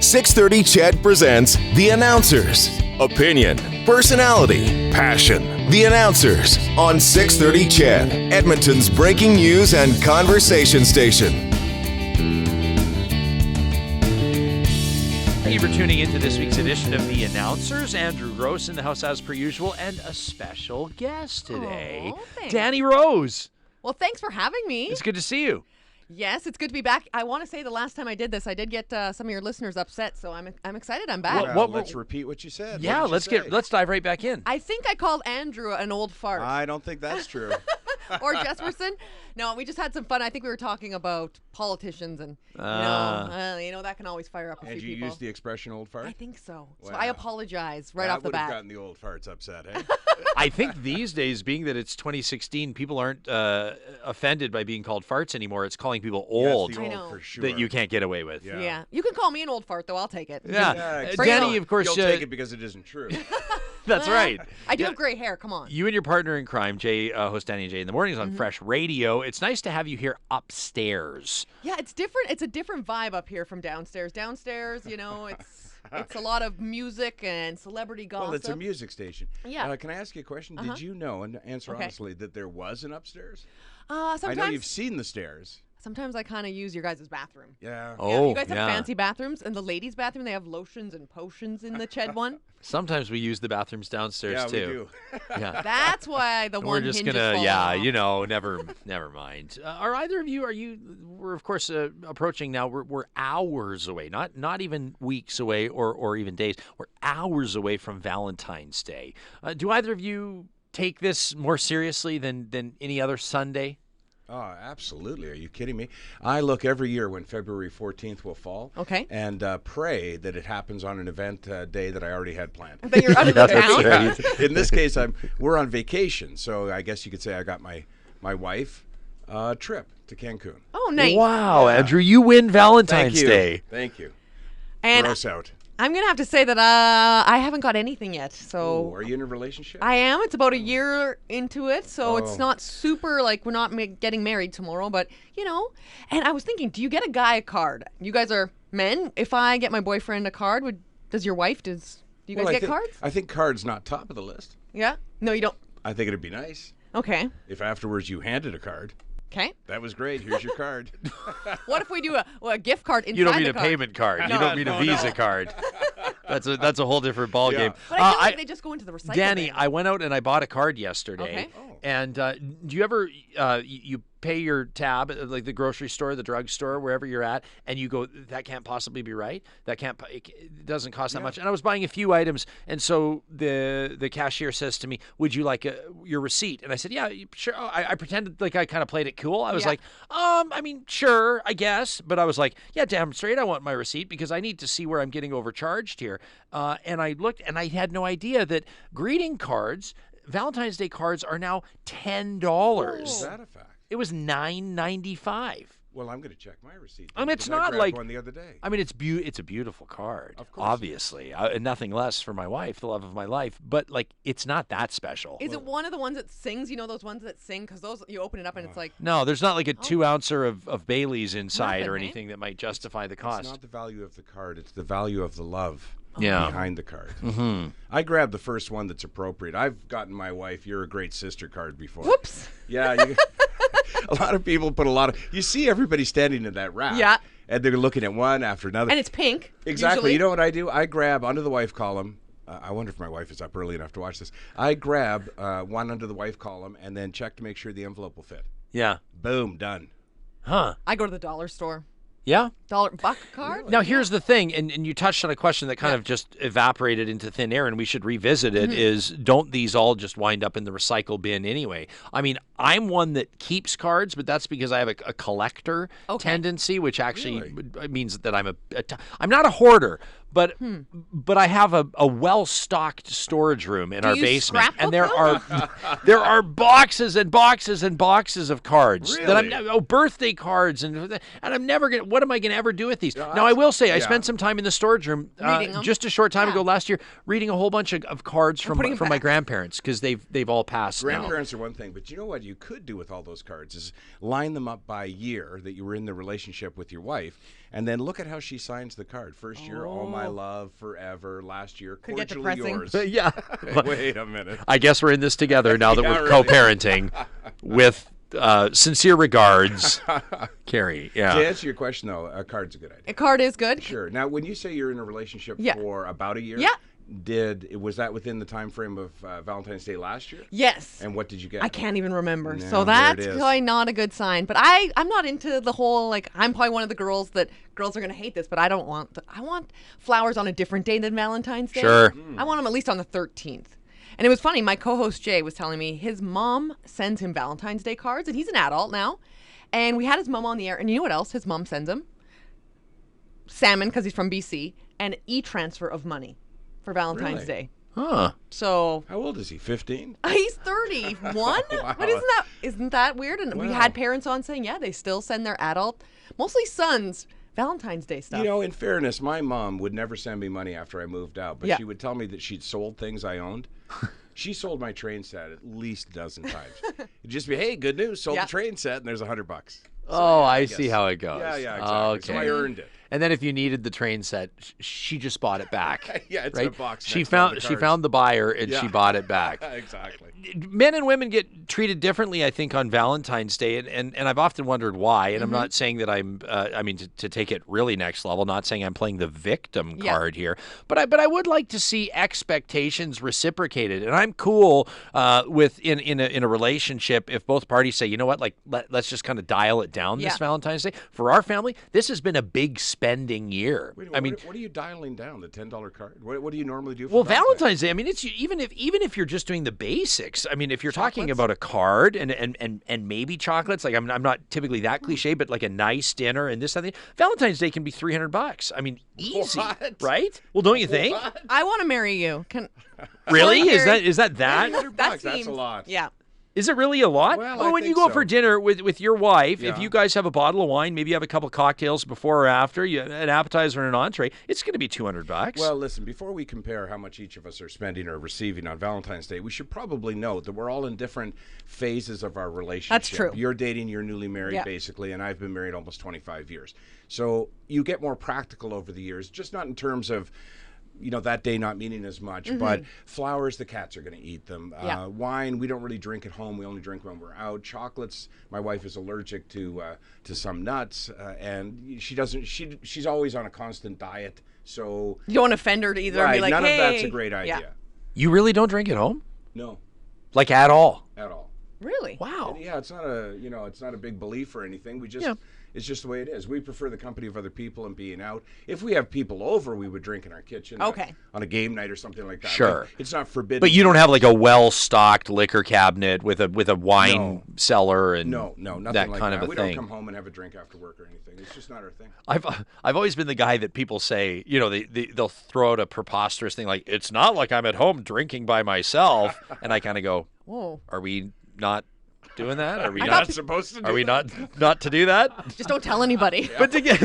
630 CHED presents The Announcers. Opinion, personality, passion. The Announcers on 630 CHED, Edmonton's breaking news and conversation station. Thank you for tuning into this week's edition of The Announcers. Andrew Gross in the house as per usual, and a special guest today, Danny Rose. Well, thanks for having me. It's good to see you. Yes, it's good to be back. I want to say the last time I did this, I did get some of your listeners upset, so I'm excited I'm back. Well, let's repeat what you said. Yeah, let's dive right back in. I think I called Andrew an old fart. I don't think that's true. Or Jesperson. No, we just had some fun. I think we were talking about politicians and, that can always fire up a few people. And you used the expression old fart? I think so. Wow. So I apologize off the bat. That would have gotten the old farts upset, eh? I think these days, being that it's 2016, people aren't offended by being called farts anymore. It's calling people old, yes, the old I know. For sure. that you can't get away with. Yeah. You can call me an old fart, though. I'll take it. Yeah. exactly. Danny, of course. You'll take it because it isn't true. That's right. I do have gray hair. Come on. You and your partner in crime, Jay, host Danny and Jay in the mornings on Fresh Radio. It's nice to have you here upstairs. Yeah, it's different. It's a different vibe up here from downstairs. Downstairs, it's a lot of music and celebrity gossip. Well, it's a music station. Yeah. Can I ask you a question? Did you know, and answer honestly, that there was an upstairs? Sometimes, I know you've seen the stairs. Sometimes I kind of use your guys' bathroom. Yeah. Oh, you guys have fancy bathrooms. In the ladies' bathroom, they have lotions and potions in the Ched one. Sometimes we use the bathrooms downstairs too. We do. Yeah. That's why the We're one just hinge is gonna, falling off. never mind. Are either of you? We're of course approaching now. We're hours away, not even weeks away or even days. We're hours away from Valentine's Day. Do either of you take this more seriously than any other Sunday? Oh, absolutely. Are you kidding me? I look every year when February 14th will fall. Okay. And pray that it happens on an event day that I already had planned. But you're out of the town? Yeah. In this case, we're on vacation, so I guess you could say I got my wife trip to Cancun. Oh, nice. Wow, Andrew, you win Valentine's Day. Thank you. And Gross out. I'm going to have to say that I haven't got anything yet. So Ooh, are you in a relationship? I am. It's about a year into it, so it's not super, we're not getting married tomorrow, but, And I was thinking, do you get a guy a card? You guys are men. If I get my boyfriend a card, do you guys get cards? I think cards not top of the list. Yeah? No, you don't. I think it'd be nice Okay. if afterwards you handed a card. Okay. That was great. Here's your card. What if we do a gift card inside You don't mean the a card? payment card. No. You don't mean a Visa card. That's a whole different ball game. But I feel like they just go into the recycle Danny, bin. I went out and I bought a card yesterday. Okay. And do you ever you pay your tab at like the grocery store, the drugstore, wherever you're at, and you go, that can't possibly be right. It doesn't cost that much. And I was buying a few items, and so the cashier says to me, "Would you like your receipt?" And I said, "Yeah, sure." I pretended like I kind of played it cool. I was like, sure, I guess. But I was like, yeah, damn straight, I want my receipt because I need to see where I'm getting overcharged here. And I looked, and I had no idea that greeting cards, Valentine's Day cards, are now $10. Is that a fact? It was $9.95. Well, I'm going to check my receipt. I mean, it's because not grabbed like one the other day. I mean, it's a beautiful card, Of course. obviously, and nothing less for my wife, the love of my life. But it's not that special. Is it one of the ones that sings? You know those ones that sing? Because those, you open it up and it's like... No, there's not like a 2-ouncer of Bailey's inside Nothing, or eh? anything that might justify the cost. It's not the value of the card. It's the value of the love Yeah. behind the card. Mm-hmm. I grabbed the first one that's appropriate. I've gotten my wife, "You're a great sister" card before. Whoops. Yeah. A lot of people put you see everybody standing in that rack. Yeah. And they're looking at one after another. And it's pink. Exactly. Usually. You know what I do? I grab under the wife column. I wonder if my wife is up early enough to watch this. I grab one under the wife column and then check to make sure the envelope will fit. Yeah. Boom, done. Huh. I go to the dollar store. Yeah. $1 card? Now, here's the thing, and you touched on a question that kind of just evaporated into thin air, and we should revisit it, is don't these all just wind up in the recycle bin anyway? I mean, I'm one that keeps cards, but that's because I have a collector tendency, which actually means that I'm not a hoarder, but I have a well-stocked storage room in our basement, and there are boxes and boxes and boxes of cards that birthday cards, and I'm never gonna. What am I gonna ever do with these? Now I will say I spent some time in the storage room just a short time ago last year reading a whole bunch of cards from my grandparents because they've all passed. Grandparents are one thing, but you know what you could do with all those cards is line them up by year that you were in the relationship with your wife, And then look at how she signs the card. First year, all my love, forever. Last year, Could get cordially depressing. yours. Yeah. Wait a minute. I guess we're in this together now that Yeah, we're really. co-parenting with sincere regards, Carrie. Yeah. To answer your question, though, a card's a good idea. A card is good. Sure. Now, when you say you're in a relationship Yeah. for about a year, Yeah. was that within the time frame of Valentine's Day last year? Yes. And what did you get? I can't even remember. No, So there that's it is. probably not a good sign. But I'm not into the whole, like, I'm probably one of the girls that girls are going to hate this, but I don't want, I want flowers on a different day than Valentine's Day. Sure. I want them at least on the 13th. And it was funny, my co-host Jay was telling me his mom sends him Valentine's Day cards, and he's an adult now. And we had his mom on the air, and you know what else his mom sends him? Salmon, because he's from BC, and e-transfer of money for Valentine's Really? Day. Huh. So How old is he? 15? he's 31. Wow. But isn't that weird? And we Wow. had parents on saying, yeah, they still send their adult, mostly sons, Valentine's Day stuff. You know, in fairness, my mom would never send me money after I moved out, but Yeah. she would tell me that she'd sold things I owned. She sold my train set at least a dozen times. It'd just be, hey, good news, sold Yeah. the train set, and there's $100. Oh, I guess. see how it goes. Yeah, yeah, exactly. So I earned it. And then if you needed the train set, she just bought it back. Yeah, it's in right? a box She next to all found the she cards. found the buyer and she Yeah. bought it back. Exactly. Men and women get treated differently, I think, on Valentine's Day, and I've often wondered why. And I'm not saying that to take it really next level, not saying I'm playing the victim Yeah. card here, but I would like to see expectations reciprocated, and I'm cool with in a relationship if both parties say, you know what, like let's just kind of dial it down this Yeah. Valentine's Day. For our family, this has been a big spending year. Wait, I mean. what are you dialing down? The $10 card? What do you normally do for Well, Valentine's Day. I mean, it's even if you're just doing the basics. I mean, if you're talking about a card and maybe chocolates, like I'm not typically that cliche, but like a nice dinner and this and that. Valentine's Day can be $300. I mean, easy, What? right? Well, don't you think? I want to marry you. Really? Is Marry- that that? $300? That That's seems, a lot. Yeah. Is it really a lot? Well, Well, I when you think go so. for dinner with your wife, if Yeah. you guys have a bottle of wine, maybe you have a couple cocktails before or after, an appetizer and an entree, it's going to be $200. Well, listen, before we compare how much each of us are spending or receiving on Valentine's Day, we should probably note that we're all in different phases of our relationship. That's true. You're dating, you're newly married, Yeah. basically, and I've been married almost 25 years. So you get more practical over the years, just not in terms of that day not meaning as much, but flowers, the cats are going to eat them. Yeah. Wine, we don't really drink at home. We only drink when we're out. Chocolates, my wife is allergic to some nuts, and she doesn't. She's always on a constant diet. So You don't want to offend her to either right, be like, none hey. of that's a great idea. Yeah. You really don't drink at home? No, Like at all? at all. Really? Wow. Yeah, it's not a big belief or anything. We just Yeah. It's just the way it is. We prefer the company of other people and being out. If we have people over, we would drink in our kitchen. Okay. On a game night or something like that. Sure. But it's not forbidden. But you don't have like a well-stocked licker cabinet with a wine No. cellar and No, nothing that like kind that. of a We thing. don't come home and have a drink after work or anything. It's just not our thing. I've always been the guy that people say, they'll throw out a preposterous thing like, it's not like I'm at home drinking by myself, and I kind of go, Whoa. are we not doing that? Are we You're not not supposed to do Are we that? not to do that? Just don't tell anybody. But to get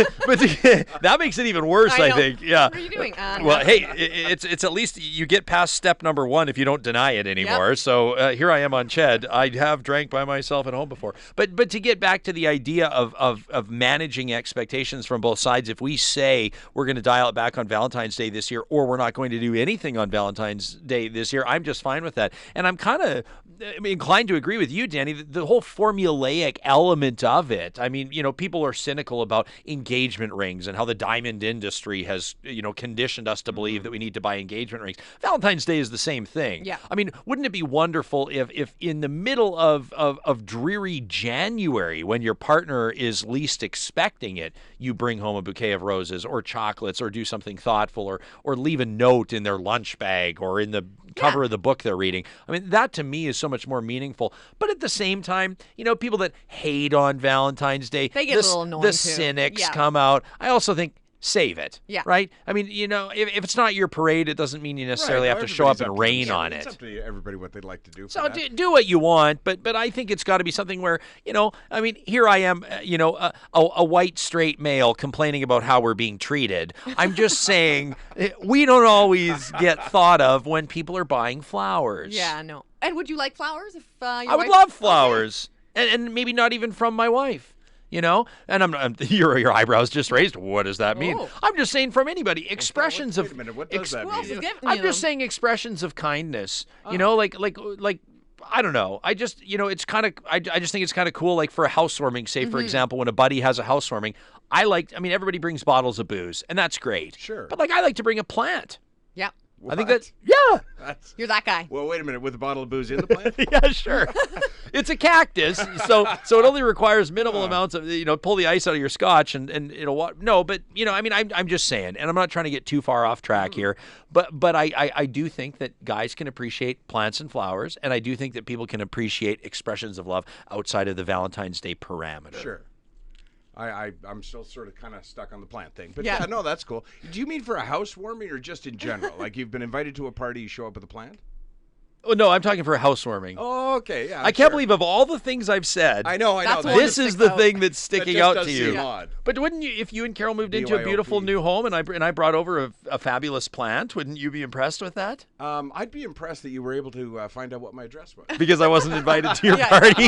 that makes it even worse, I know. think. Yeah. What are you doing? Well, hey, it's at least you get past step number 1 if you don't deny it anymore. Yep. So here I am on Ched. I have drank by myself at home before. But to get back to the idea of managing expectations from both sides, if we say we're going to dial it back on Valentine's Day this year, or we're not going to do anything on Valentine's Day this year, I'm just fine with that. And I'm kind of inclined to agree with you, Danny. The whole formulaic element of it. I mean, people are cynical about engagement rings and how the diamond industry has, conditioned us to believe that we need to buy engagement rings. Valentine's Day is the same thing. Yeah. I mean, wouldn't it be wonderful if in the middle of dreary January, when your partner is least expecting it, you bring home a bouquet of roses or chocolates or do something thoughtful or leave a note in their lunch bag or in the cover of the book they're reading. I mean, that to me is so much more meaningful. But at the same time, people that hate on Valentine's Day, They get a little annoying, the too. cynics Yeah. come out. I also think save it. Yeah. Right? I mean, if it's not your parade, it doesn't mean you necessarily Right, have to show up everybody's and to rain them. on It's it. up to everybody what they'd like to do. So for that. do what you want, but I think it's got to be something where, I mean, here I am, a white straight male complaining about how we're being treated. I'm just saying we don't always get thought of when people are buying flowers. Yeah, no. And would you like flowers if your I would wife- love flowers, and maybe not even from my wife. You know, and your eyebrows just raised. What does that mean? Oh. I'm just saying, from anybody, expressions Wait of. a minute, what does that Who else is mean? giving I'm you just them? saying expressions of kindness. You know, like I don't know. I just, it's kind of, I just think it's kind of cool. Like for a housewarming, say, for example, when a buddy has a housewarming, everybody brings bottles of booze, and that's great. Sure. But like, I like to bring a plant. Yeah. I think What? yeah. That's, You're that guy. well, wait a minute. With a bottle of booze in the plant? Yeah, sure. It's a cactus, so it only requires minimal amounts of, pull the ice out of your scotch and it'll no, but I'm just saying, and I'm not trying to get too far off track here, but I do think that guys can appreciate plants and flowers, and I do think that people can appreciate expressions of love outside of the Valentine's Day parameter. Sure. I'm still sort of kind of stuck on the plant thing. But Yeah. yeah, no, that's cool. Do you mean for a housewarming or just in general? Like you've been invited to a party, you show up with a plant? Oh no, I'm talking for a housewarming. Oh, okay, yeah. I can't believe of all the things I've said, I know. That's that one this that is sticks the out. thing that's that sticking just out does to seem you. odd. But wouldn't you, if you and Carol moved into a BYOP. beautiful new home and I brought over a fabulous plant, wouldn't you be impressed with that? I'd be impressed that you were able to find out what my address was. Because I wasn't invited to your Yeah. party.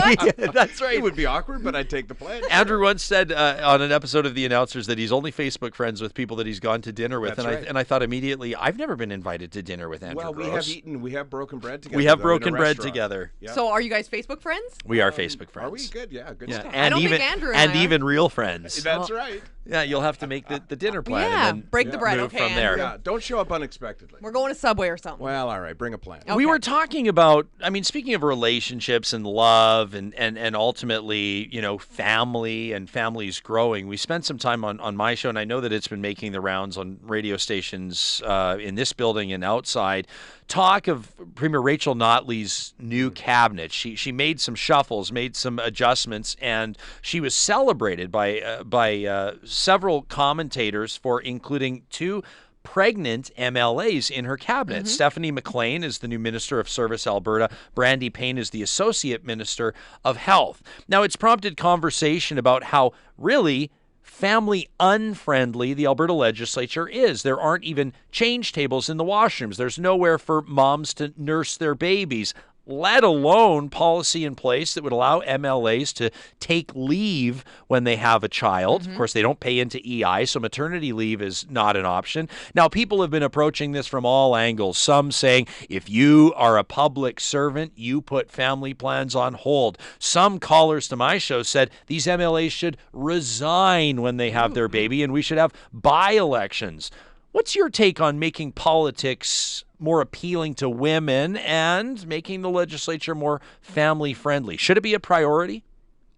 That's right. It would be awkward, but I'd take the plant. Andrew once said on an episode of The Announcers that he's only Facebook friends with people that he's gone to dinner with, That's right. and I thought immediately, I've never been invited to dinner with Andrew Well, Gross. we have broken bread together. We have though, in a broken bread restaurant. together. Yeah. So are you guys Facebook friends? We are Facebook friends. Are we good? Yeah, good Yeah, stuff. and don't even think Andrew and I are. even real friends. That's right. Yeah, you'll have to make the dinner plan. Yeah, and then break the bread. move Okay, from there. Andrew. Yeah, don't show up unexpectedly. We're going to Subway or something. Well, all right, bring a plant. Okay. We were talking about, speaking of relationships and love and ultimately, family and families growing, we spent some time on my show, and I know that it's been making the rounds on radio stations in this building and outside, talk of Premier Rachel Notley's new cabinet. She made some shuffles, made some adjustments, and she was celebrated by several commentators for including two pregnant MLAs in her cabinet. Stephanie McLean is the new Minister of Service Alberta. Brandy Payne is the Associate Minister of Health. Now, it's prompted conversation about how really family unfriendly the Alberta legislature is. There aren't even change tables in the washrooms. There's nowhere for moms to nurse their babies, let alone policy in place that would allow MLAs to take leave when they have a child. Of course, they don't pay into EI, so maternity leave is not an option. Now, people have been approaching this from all angles. Some saying, if you are a public servant, you put family plans on hold. Some callers to my show said these MLAs should resign when they have their baby, and we should have by-elections. What's your take on making politics more appealing to women and making the legislature more family friendly? Should it be a priority?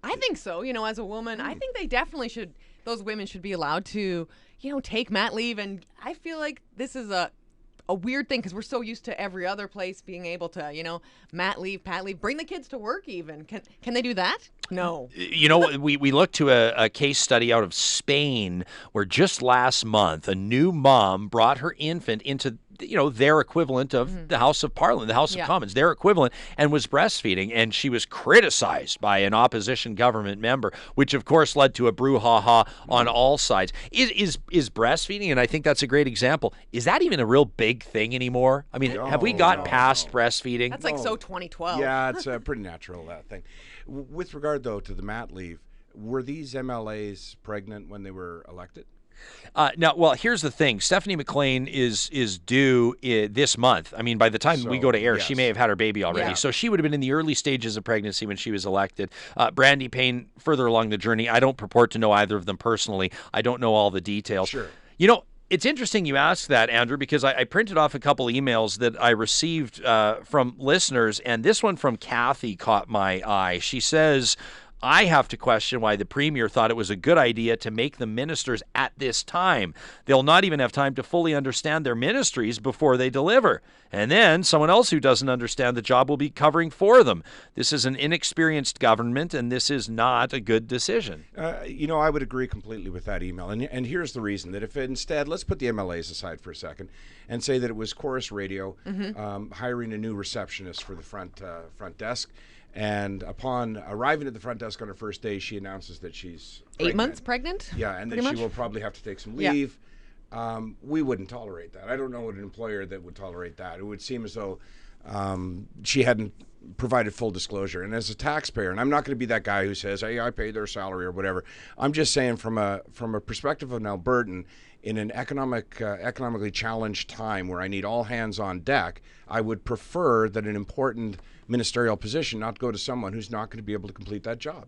I think so. As a woman, I think they definitely should. Those women should be allowed to, take mat leave. And I feel like this is a weird thing because we're so used to every other place being able to, mat leave, pat leave, bring the kids to work even. Can they do that? No. We looked to a case study out of Spain where just last month a new mom brought her infant into their equivalent of the House of Parliament, the House of Commons, their equivalent, and was breastfeeding. And she was criticized by an opposition government member, which of course led to a brouhaha on all sides. Is breastfeeding, and I think that's a great example, is that even a real big thing anymore? Have we got past breastfeeding? That's like so 2012. Yeah, it's a pretty natural thing. With regard, though, to the mat leave, were these MLAs pregnant when they were elected? Well, here's the thing. Stephanie McLean is due this month. By the time we go to air, she yes. may have had her baby already. Yeah. So she would have been in the early stages of pregnancy when she was elected. Brandy Payne, further along the journey. I don't purport to know either of them personally. I don't know all the details. Sure. It's interesting you ask that, Andrew, because I printed off a couple emails that I received from listeners, and this one from Kathy caught my eye. She says, I have to question why the Premier thought it was a good idea to make them ministers at this time. They'll not even have time to fully understand their ministries before they deliver. And then someone else who doesn't understand the job will be covering for them. This is an inexperienced government, and this is not a good decision. I would agree completely with that email. And here's the reason, that if instead, let's put the MLAs aside for a second and say that it was Chorus Radio hiring a new receptionist for the front desk. And upon arriving at the front desk on her first day, she announces that she's 8 months pregnant? Yeah, and that pretty she much? will probably have to take some Yeah. leave. We wouldn't tolerate that. I don't know an employer that would tolerate that. It would seem as though she hadn't provided full disclosure. And as a taxpayer, and I'm not going to be that guy who says, hey, I pay their salary or whatever. I'm just saying from a perspective of an Albertan, in an economically challenged time where I need all hands on deck, I would prefer that an important ministerial position not go to someone who's not going to be able to complete that job.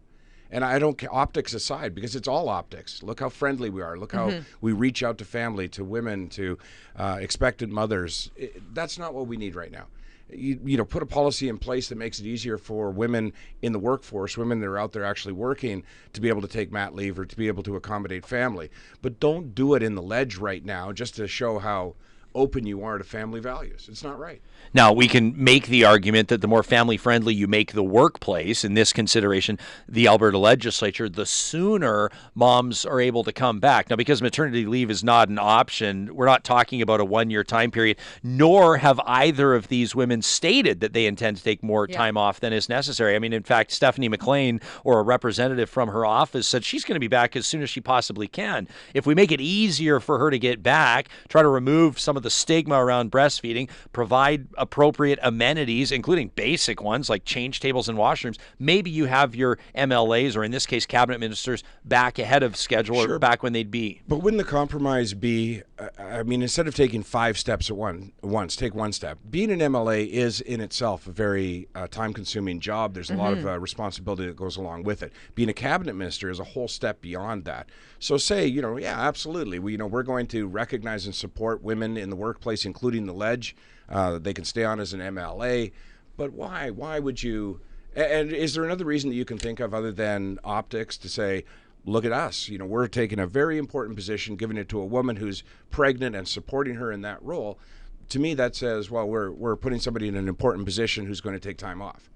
And I don't care, optics aside, because it's all optics. Look how friendly we are. Look how we reach out to family, to women, to expectant mothers. That's not what we need right now. You know, put a policy in place that makes it easier for women in the workforce, women that are out there actually working, to be able to take mat leave or to be able to accommodate family. But don't do it in the ledge right now just to show how open you are to family values. It's not right. Now, we can make the argument that the more family-friendly you make the workplace, in this consideration, the Alberta legislature, the sooner moms are able to come back. Now, because maternity leave is not an option, we're not talking about a one-year time period, nor have either of these women stated that they intend to take more time off than is necessary. I mean, in fact, Stephanie McLean, or a representative from her office, said she's going to be back as soon as she possibly can. If we make it easier for her to get back, try to remove some of the stigma around breastfeeding, provide appropriate amenities, including basic ones like change tables and washrooms, maybe you have your MLAs, or in this case, cabinet ministers, back ahead of schedule or back when they'd be. But wouldn't the compromise be, I mean, instead of taking 5 steps at once, take 1 step. Being an MLA is in itself a very time-consuming job. There's a lot of responsibility that goes along with it. Being a cabinet minister is a whole step beyond that. So say, you know, yeah, absolutely. We're going to recognize and support women in the workplace, including the ledge. They can stay on as an MLA. But why? Why would you? And is there another reason that you can think of other than optics to say, look at us, you know, we're taking a very important position, giving it to a woman who's pregnant and supporting her in that role? To me, that says, well, we're putting somebody in an important position who's going to take time off.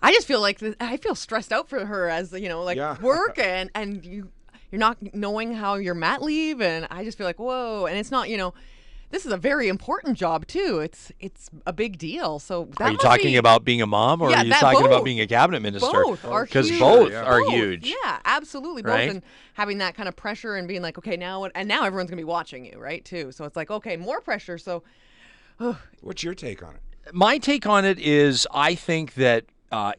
I just feel like I feel stressed out for her as, you know, like work and you're not knowing how your mat leave, and I just feel like, whoa. And it's not, you know, this is a very important job too. It's a big deal. So that are you talking about being a mom, or are you talking about being a cabinet minister? Both are huge. Because both are huge. Yeah, absolutely. Both, right? And having that kind of pressure and being like, okay, now what? And now everyone's gonna be watching you, right? Too. So it's like, okay, more pressure. So, what's your take on it? My take on it is, I think that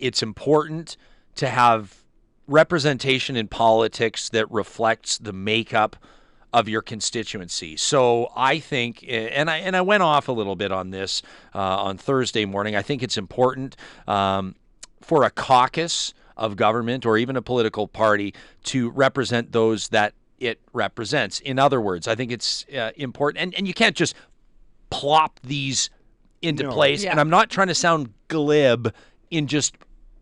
it's important to have representation in politics that reflects the makeup of your constituency. So I think, and I went off a little bit on this on Thursday morning, I think it's important for a caucus of government or even a political party to represent those that it represents. In other words, I think it's important, and you can't just plop these into place. Yeah. And I'm not trying to sound glib in just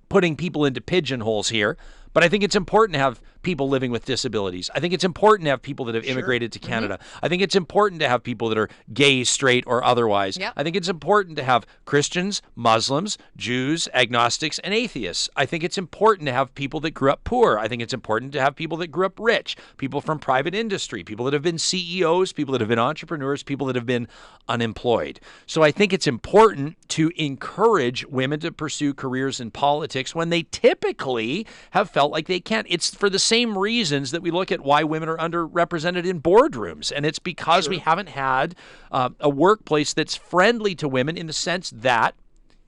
putting people into pigeonholes here, but I think it's important to have people living with disabilities. I think it's important to have people that have immigrated to Canada. I think it's important to have people that are gay, straight, or otherwise. Yep. I think it's important to have Christians, Muslims, Jews, agnostics, and atheists. I think it's important to have people that grew up poor. I think it's important to have people that grew up rich, people from private industry, people that have been CEOs, people that have been entrepreneurs, people that have been unemployed. So I think it's important to encourage women to pursue careers in politics when they typically have felt like they can't. It's for the same reasons that we look at why women are underrepresented in boardrooms. And it's because we haven't had a workplace that's friendly to women, in the sense that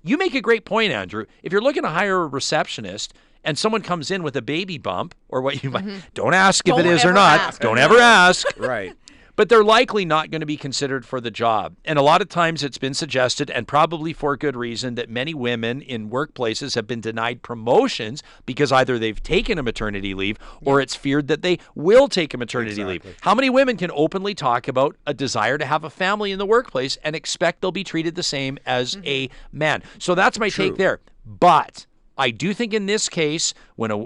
you make a great point, Andrew. If you're looking to hire a receptionist and someone comes in with a baby bump, or what you might, don't ask if it is or not. Don't ever ask. Right. But they're likely not going to be considered for the job. And a lot of times it's been suggested, and probably for good reason, that many women in workplaces have been denied promotions because either they've taken a maternity leave or it's feared that they will take a maternity leave. How many women can openly talk about a desire to have a family in the workplace and expect they'll be treated the same as a man? So that's my take there. But I do think in this case, when an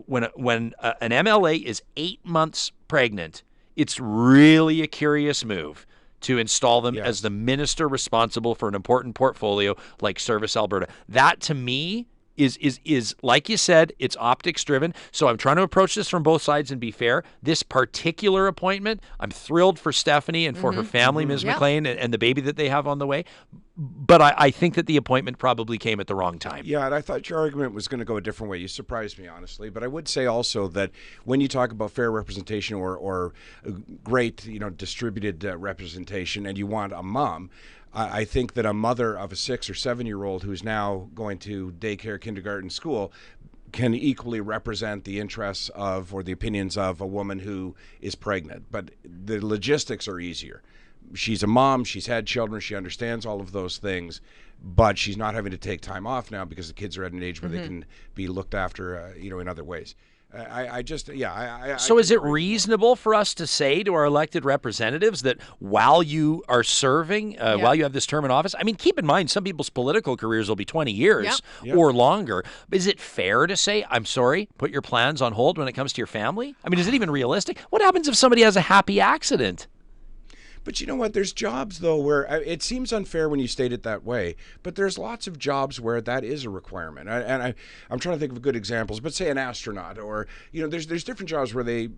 MLA is 8 months pregnant, it's really a curious move to install them as the minister responsible for an important portfolio like Service Alberta. That, to me, is like you said, it's optics driven. So I'm trying to approach this from both sides and be fair. This particular appointment, I'm thrilled for Stephanie and for her family, Ms. McLean, and the baby that they have on the way. but I think that the appointment probably came at the wrong time. Yeah, and I thought your argument was going to go a different way. You surprised me, honestly. But I would say also that when you talk about fair representation or great, distributed representation, and you want a mom, I think that a mother of a 6 or 7-year-old who's now going to daycare, kindergarten, school can equally represent the interests of or the opinions of a woman who is pregnant. But the logistics are easier. She's a mom, she's had children, she understands all of those things, but she's not having to take time off now because the kids are at an age where they can be looked after, in other ways. So is it reasonable for us to say to our elected representatives that while you are serving, while you have this term in office, I mean, keep in mind, some people's political careers will be 20 years or longer. But is it fair to say, I'm sorry, put your plans on hold when it comes to your family? I mean, is it even realistic? What happens if somebody has a happy accident? But you know what? There's jobs, though, where it seems unfair when you state it that way, but there's lots of jobs where that is a requirement. I'm trying to think of good examples, but say an astronaut or, there's different jobs where they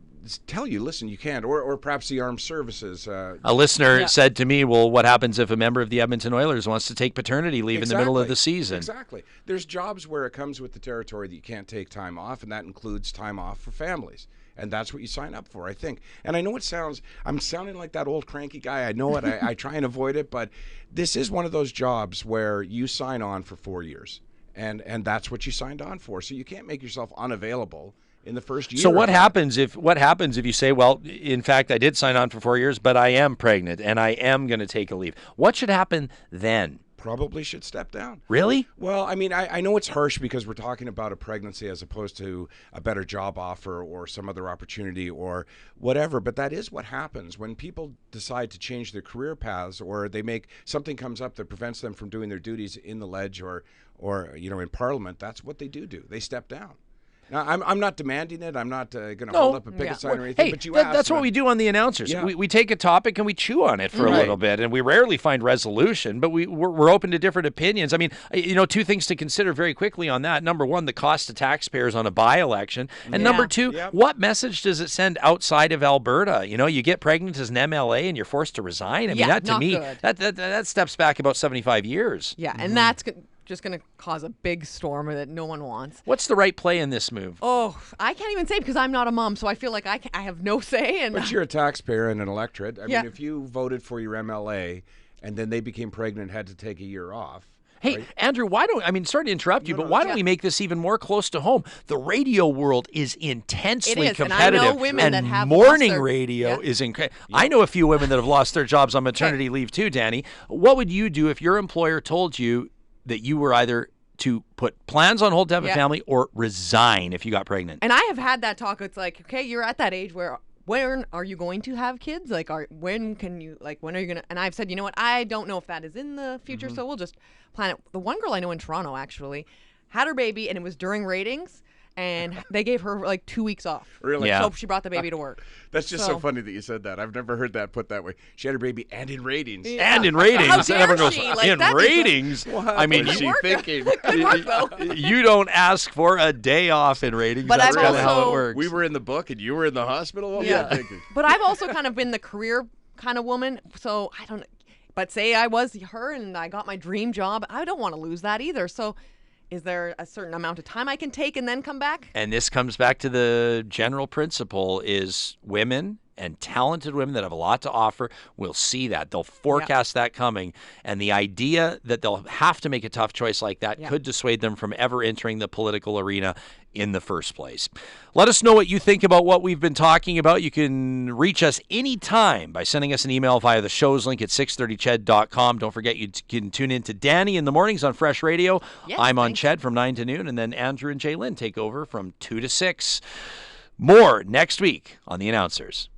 tell you, listen, you can't, or perhaps the armed services. A listener said to me, well, what happens if a member of the Edmonton Oilers wants to take paternity leave in the middle of the season? Exactly. There's jobs where it comes with the territory that you can't take time off, and that includes time off for families. And that's what you sign up for, I think. And I know I'm sounding like that old cranky guy. I know it. I try and avoid it. But this is one of those jobs where you sign on for 4 years. And that's what you signed on for. So you can't make yourself unavailable in the first year. So what happens if you say, well, in fact, I did sign on for 4 years, but I am pregnant and I am going to take a leave? What should happen then? Probably should step down. Really? Well, I mean, I know it's harsh because we're talking about a pregnancy as opposed to a better job offer or some other opportunity or whatever, but that is what happens when people decide to change their career paths or something comes up that prevents them from doing their duties in the ledge or in Parliament. That's what they do. They step down. Now, I'm not demanding it. I'm not going to hold up a picket sign or anything. Hey, but you asked. That's what we do on the announcers. Yeah. We take a topic and we chew on it for a little bit, and we rarely find resolution, but we're open to different opinions. I mean, two things to consider very quickly on that. Number one, the cost to taxpayers on a by-election. And number two, what message does it send outside of Alberta? You get pregnant as an MLA and you're forced to resign. I mean, that to me, that steps back about 75 years. Yeah, and that's just going to cause a big storm that no one wants. What's the right play in this move? Oh, I can't even say because I'm not a mom, so I feel like I have no say. But you're a taxpayer and an electorate. I mean, if you voted for your MLA and then they became pregnant and had to take a year off. Hey, right? Andrew, sorry to interrupt you, but why don't we make this even more close to home? The radio world is intensely competitive. And I know women that have morning radio is incredible. Yeah. I know a few women that have lost their jobs on maternity leave too, Danny. What would you do if your employer told you that you were either to put plans on hold to have a family or resign if you got pregnant? And I have had that talk. It's like, okay, you're at that age where when are you going to have kids? Like, when are you going to? And I've said, you know what? I don't know if that is in the future, so we'll just plan it. The one girl I know in Toronto actually had her baby, and it was during ratings. And they gave her like 2 weeks off. Really? Yeah. So she brought the baby to work. That's just so funny that you said that. I've never heard that put that way. She had her baby and in ratings. Yeah. And in ratings. How dare goes, she? Like, in ratings? I mean, what is she thinking? You don't ask for a day off in ratings. But that's kind of how it also- works. We were in the book and you were in the hospital? What were you thinking? But I've also kind of been the career kind of woman, so I don't. But say I was her and I got my dream job, I don't want to lose that either. So is there a certain amount of time I can take and then come back? And this comes back to the general principle is women and talented women that have a lot to offer will see that. They'll forecast that coming. And the idea that they'll have to make a tough choice like that could dissuade them from ever entering the political arena in the first place. Let us know what you think about what we've been talking about. You can reach us anytime by sending us an email via the show's link at 630ched.com. Don't forget you can tune in to Danny in the mornings on Fresh Radio. I'm on Ched from 9 to noon, and then Andrew and Jaylyn take over from 2 to 6. More next week on The Announcers.